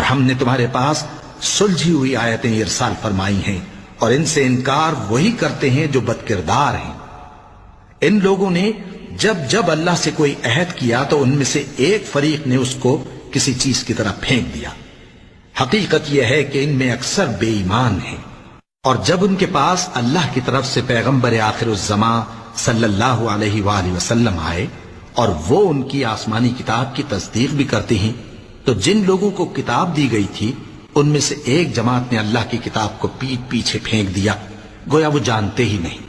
हमने तुम्हारे पास सुलझी हुई आयतें इरसाल फरमाई हैं और इनसे इनकार वही करते हैं जो बदकिरदार हैं। इन लोगों ने जब जब अल्लाह से कोई अहद किया तो उनमें से एक फरीक ने उसको किसी चीज की तरफ फेंक दिया। हकीकत यह है कि इनमें अक्सर बेईमान हैं। और जब उनके पास अल्लाह की तरफ से पैगंबर आखिरुज़्ज़मा सल्लल्लाहु अलैहि वसल्लम आए और वो उनकी आसमानी किताब की तस्दीक भी करते हैं, तो जिन लोगों को किताब दी गई थी उनमें से एक जमात ने अल्लाह की किताब को पीठ पीछे फेंक दिया, गोया वो जानते ही नहीं।